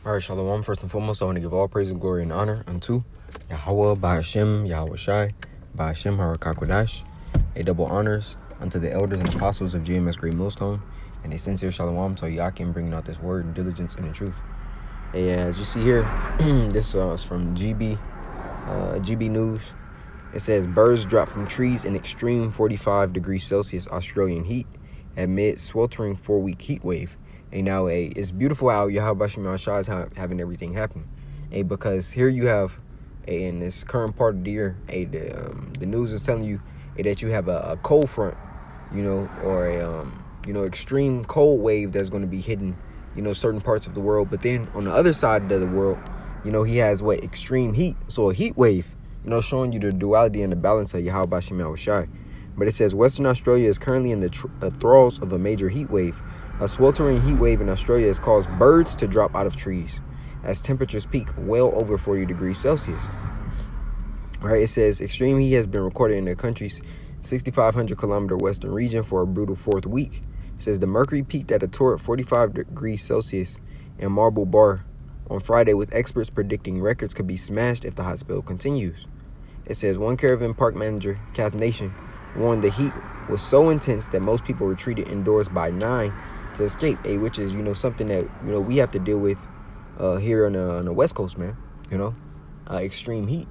All right, Shalom. First and foremost, I want to give all praise and glory and honor unto Yahweh, Ba'ashem, Yahweh Shai, Ba'ashem, Harakakwadash. A double honors unto the elders and apostles of GMS Great Millstone, and a sincere Shalom to Yakim, bringing out this word in diligence and in truth. As you see here, this is from GB News. It says, birds drop from trees in extreme 45 degrees Celsius Australian heat amid sweltering 4-week heat wave. And now it's beautiful out. Yahweh Shai is having everything happen. Because here you have, in this current part of the year, the news is telling you that you have a cold front, or a, extreme cold wave that's going to be hitting, certain parts of the world. But then on the other side of the world, he has extreme heat. So a heat wave, showing you the duality and the balance of Yahweh Shai. But it says Western Australia is currently in the thralls of a major heat wave. A sweltering heat wave in Australia has caused birds to drop out of trees as temperatures peak well over 40 degrees Celsius. All right, it says extreme heat has been recorded in the country's 6,500 kilometer western region for a brutal fourth week. It says the mercury peaked at a torrid 45 degrees Celsius in Marble Bar on Friday, with experts predicting records could be smashed if the hot spell continues. It says one caravan park manager, Kath Nation, warned the heat was so intense that most people retreated indoors by 9 to escape, which is, something that, we have to deal with here on the West Coast, man, extreme heat.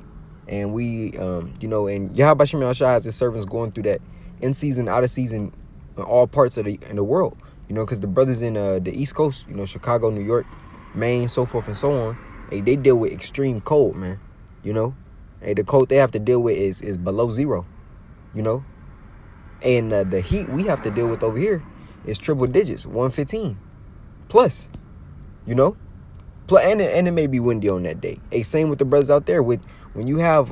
And we, and Yahweh Shai has his servants going through that in season, out of season, in all parts of the world, because the brothers in the East Coast, Chicago, New York, Maine, so forth and so on, they deal with extreme cold, man, the cold they have to deal with is below zero, and the heat we have to deal with over here is triple digits, 115 plus, and it may be windy on that day. Same with the brothers out there. When you have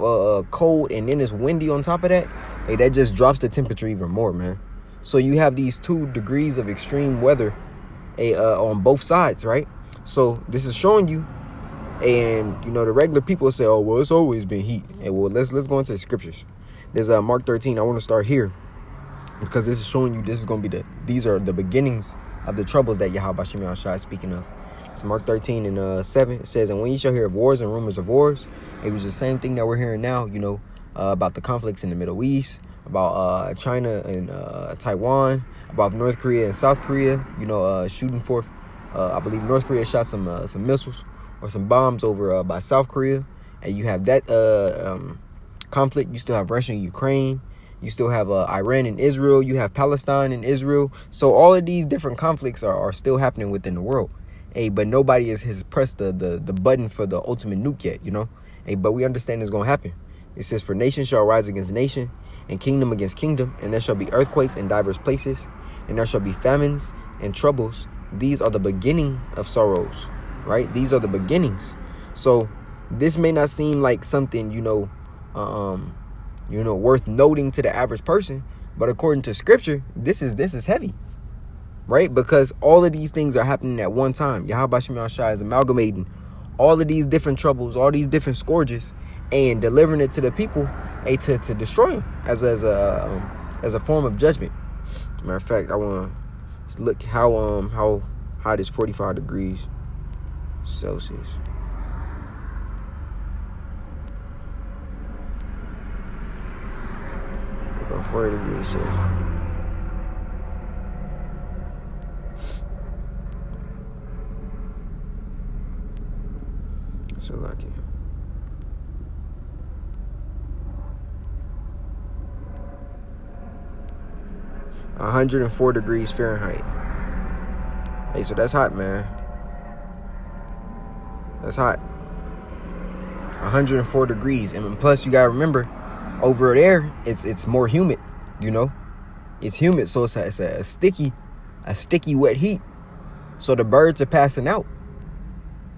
cold and then it's windy on top of that, that just drops the temperature even more, man. So you have these 2 degrees of extreme weather on both sides, right? So this is showing you, and the regular people say, oh well, it's always been heat. And well, let's go into the scriptures. There's Mark 13. I want to start here, because this is showing you these are the beginnings of the troubles that Yahweh Shai is speaking of. It's Mark 13 and 7. It says, and when you shall hear of wars and rumors of wars, it was the same thing that we're hearing now, about the conflicts in the Middle East, about China and Taiwan, about North Korea and South Korea, shooting forth. I believe North Korea shot some missiles or some bombs over by South Korea. And you have that conflict. You still have Russia and Ukraine. You still have Iran and Israel. You have Palestine and Israel. So all of these different conflicts are still happening within the world. But nobody has pressed the button for the ultimate nuke yet, but we understand it's going to happen. It says, for nation shall rise against nation, and kingdom against kingdom, and there shall be earthquakes in divers places, and there shall be famines and troubles. These are the beginning of sorrows, right? These are the beginnings. So this may not seem like something, worth noting to the average person, but according to scripture, this is heavy, right? Because all of these things are happening at one time. Yahweh Shai is amalgamating all of these different troubles, all these different scourges, and delivering it to the people, to destroy them as a form of judgment. Matter of fact, I want to look how hot is 45 degrees Celsius. About 40 degrees Celsius. So lucky. – 104 degrees Fahrenheit. So that's hot, man. That's hot. 104 degrees. And plus, you gotta remember, over there, it's more humid. It's humid, so it's a sticky, wet heat. So the birds are passing out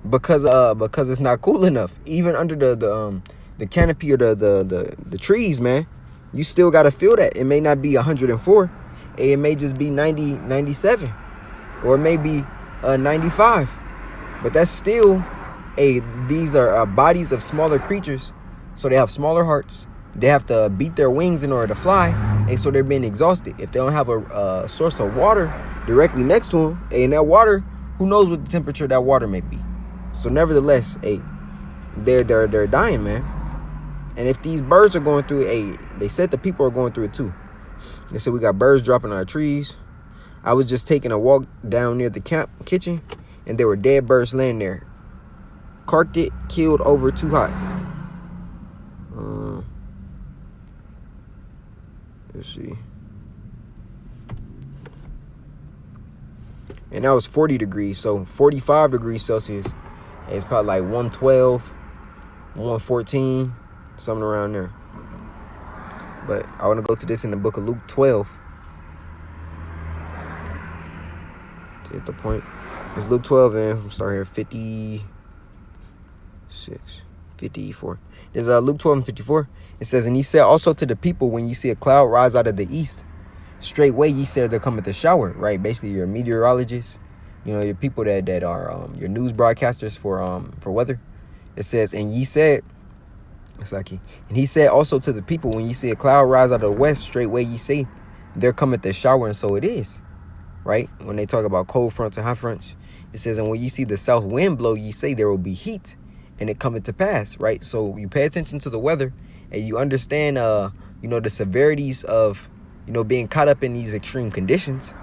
because it's not cool enough. Even under the canopy or the trees, man, you still gotta feel that. It may not be 104. It may just be 90, 97, or it may be 95. But that's still these are bodies of smaller creatures, so they have smaller hearts. They have to beat their wings in order to fly, and so they're being exhausted. If they don't have a source of water directly next to them, and that water, who knows what the temperature of that water may be, So nevertheless, hey, they're dying, man. And if these birds are going through it, they said the people are going through it too. They said we got birds dropping on our trees. I was just taking a walk down near the camp kitchen, and there were dead birds laying there. Carked it, killed over too hot. Let's see. And that was 40 degrees, so 45 degrees Celsius. It's probably like 112, 114, something around there. But I want to go to this in the book of Luke 12. To hit the point. It's Luke 12, and I'm starting here 54. There's Luke 12 and 54. It says, and he said also to the people, when you see a cloud rise out of the east, straightway ye said there cometh a shower, right? Basically, you're meteorologists, your people that are your news broadcasters for weather. It says, and ye said, it's like and he said also to the people, when you see a cloud rise out of the west, straightway ye say there cometh a shower, and so it is, right? When they talk about cold fronts and hot fronts, it says, and when you see the south wind blow, ye say there will be heat, and it cometh to pass, right? So you pay attention to the weather, and you understand, the severities of, being caught up in these extreme conditions,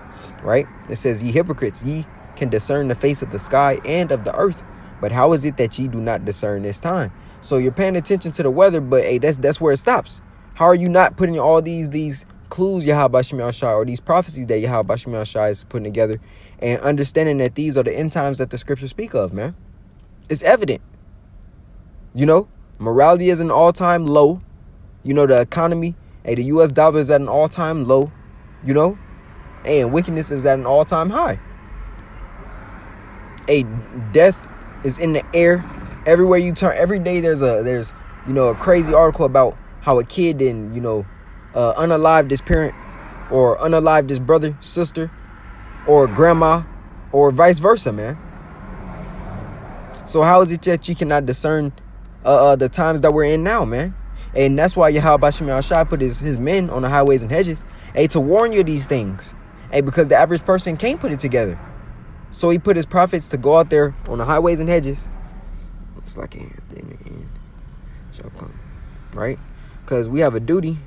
right? It says, ye hypocrites, ye can discern the face of the sky and of the earth, but how is it that ye do not discern this time? So you're paying attention to the weather, but hey, that's where it stops. How are you not putting all these clues Yahweh Shem Yahushai, or these prophecies that Yahweh Shem Yahushai is putting together, and understanding that these are the end times that the scriptures speak of, man? It's evident. Morality is an all-time low. The economy, the U.S. dollar is at an all-time low, and wickedness is at an all-time high. Death is in the air. Everywhere you turn, every day there's a crazy article about how a kid didn't, unalived his parent, or unalived his brother, sister, or grandma, or vice versa, man. So how is it that you cannot discern the times that we're in now, man? And that's why Yahweh Shem Yahushai put his men on the highways and hedges, to warn you of these things. Because the average person can't put it together. So he put his prophets to go out there on the highways and hedges. It's like in the end shall come, right? Because we have a duty,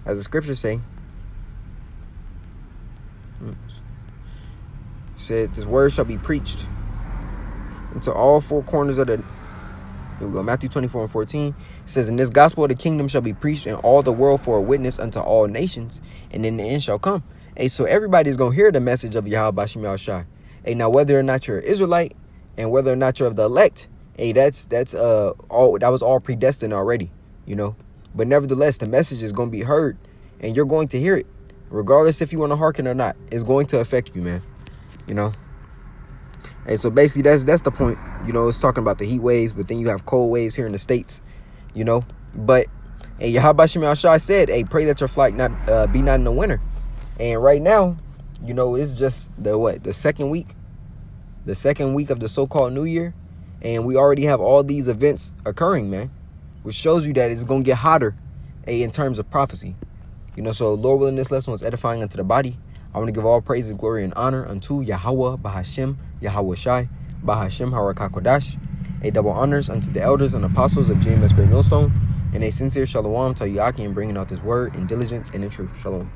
as the scriptures say. Said this word shall be preached into all four corners of the. Here we go. Matthew 24 and 14. It says, and this gospel of the kingdom shall be preached in all the world for a witness unto all nations, and then the end shall come. So everybody's going to hear the message of Yahweh Shem Yahushai. Now whether or not you're an Israelite, and whether or not you're of the elect, that's all, that was all predestined already, But nevertheless, the message is going to be heard, and you're going to hear it, regardless if you want to hearken or not. It's going to affect you, man. So basically, that's the point. It's talking about the heat waves, but then you have cold waves here in the States, But Yahweh Shem Yahushai said, pray that your flight not be not in the winter. And right now, it's just the second week of the so-called New Year, and we already have all these events occurring, man, which shows you that it's gonna get hotter, in terms of prophecy. So Lord willing, this lesson was edifying unto the body. I want to give all praises, glory, and honor unto Yahweh Bahashem, Yahweh Shai, Bahashem Harakakodash. Double honors unto the elders and apostles of JMS Great Millstone, and a sincere shalom to Yaki in bringing out this word in diligence and in truth. Shalom.